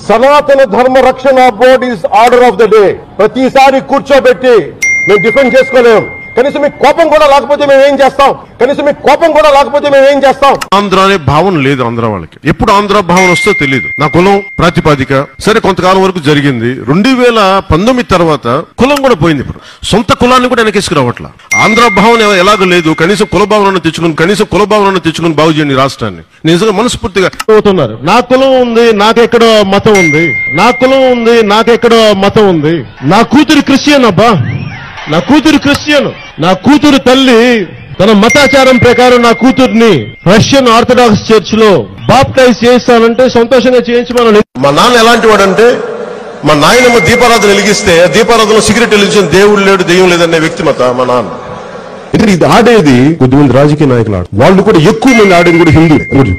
సనాతన ధర్మ రక్షణ board is order of the day. ప్రతిసారి కూర్చోబెట్టి మేము డిఫెండ్ చేసుకోలేము. కనీసం మీకు కోపం కూడా లేకపోతే మేము ఏం చేస్తాం? ఆంధ్ర అనే భావన లేదు ఆంధ్ర వాళ్ళకి. ఎప్పుడు ఆంధ్ర భావన వస్తుందో తెలియదు. నా కులం ప్రాతిపాదిక సరే కొంతకాలం వరకు జరిగింది. 2019 తర్వాత కులం కూడా పోయింది. ఇప్పుడు సొంత కులాన్ని కూడా వెనకేసుకురావట్లా. ఆంధ్ర భావన ఎలాగో లేదు. కనీసం కుల భావనను తెచ్చుకుని బాగు చేయండి రాష్ట్రాన్ని. నిజంగా మనస్ఫూర్తిగా అవుతున్నారు. నా కులం ఉంది, నాకెక్కడో మతం ఉంది. నా కూతురు క్రిస్టియన్ అబ్బా, నా కూతురు తల్లి తన మతాచారం ప్రకారం నా కూతుర్ని రష్యన్ ఆర్థడాక్స్ చర్చ్ లో బాప్టైజ్ చేస్తానంటే సంతోషంగా చేయించమని. మా నాన్న ఎలాంటి వాడంటే, మా నాయనమ్మ దీపారాధన వెలిగిస్తే దీపారాధనలో సిగరెట్ వెలిగించిన దేవుడు లేడు దెయ్యం లేదనే వ్యక్తి మా నాన్న. ఇది ఆడేది కొద్దిమంది రాజకీయ నాయకులు వాళ్ళు కూడా ఎక్కువ మంది ఆడేది కూడా హిందూ చెప్తున్నారు.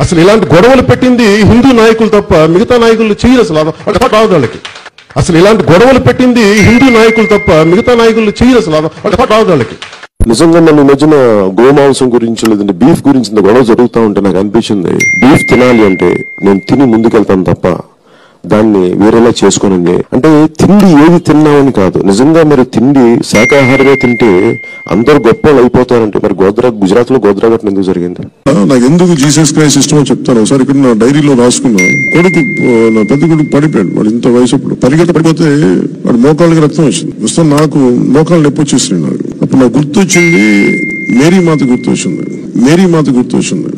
అసలు ఇలాంటి గొడవలు పెట్టింది హిందూ నాయకులు తప్ప మిగతా నాయకులు చేయరు. వాళ్ళకి నిజంగా నన్ను మధ్యన గోమాంసం గురించి లేదంటే బీఫ్ గురించి గొడవ జరుగుతూ ఉంటే నాకు అనిపించింది, బీఫ్ తినాలి అంటే నేను తిని ముందుకెళ్తాను తప్ప దాన్ని వేరేలా చేసుకోనండి. అంటే తిండి ఏది తిన్నామని కాదు, నిజంగా మీరు తిండి శాకాహారంగా తింటే అందరూ గొప్ప అయిపోతారంటే మరి గుజరాత్ లో గోద్రా ఘటన ఎందుకు జరిగింది? నాకు ఎందుకు జీసస్ క్రైస్ట్ ఇష్టమో చెప్తాను. ఒకసారి ఇక్కడ నా డైరీలో రాసుకున్నాను. నా పెద్ద కొడుకు పడిపోయాడు. వాడు ఇంత వయసు పడిపోతే వాడు మోకాళ్ళకి రక్తం వచ్చింది. ప్రస్తుతం నాకు మోకాళ్ళు నొప్పి వచ్చేసినాయి. నాకు అప్పుడు నాకు గుర్తొచ్చింది మేరీ మాత గుర్తొచ్చింది.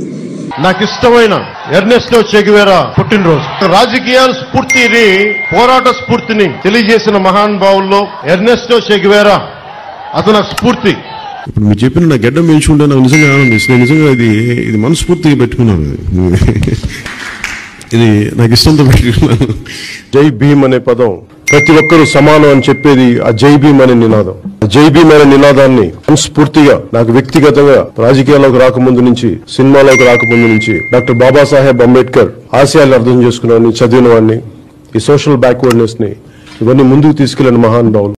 నాకు ఇష్టమైన ఎర్నెస్టో చే గెవేరా పుట్టినరోజు. రాజకీయ స్ఫూర్తిని, పోరాట స్ఫూర్తిని తెలియజేసిన మహానుభావుల్లో ఎర్నెస్టో చే గెవేరా అతను నాకు స్ఫూర్తి. ఇప్పుడు మీరు చెప్పిన నా గెడ్డం పెంచుకుంటే నాకు నిజంగా ఆనందిస్తుంది. నిజంగా ఇది మనస్ఫూర్తిగా పెట్టుకున్నాను. ఇది నాకు ఇష్టంతో పెట్టుకున్నాను. జై భీమ్ అనే పదం ప్రతి ఒక్కరూ సమానం అని చెప్పేది ఆ జై భీమ్ అనే నినాదం. జై భీమ్ అనే నినాదాన్ని మనస్ఫూర్తిగా నాకు వ్యక్తిగతంగా రాజకీయాల్లోకి రాకముందు నుంచి, సినిమాలోకి రాకముందు నుంచి డాక్టర్ బాబాసాహెబ్ అంబేద్కర్ ఆశయాలు అర్థం చేసుకున్న వాడిని, చదివిన వాడిని, ఈ సోషల్ బ్యాక్వర్డ్నెస్ ని ఇవన్నీ ముందుకు తీసుకెళ్లిన మహానుభావులు.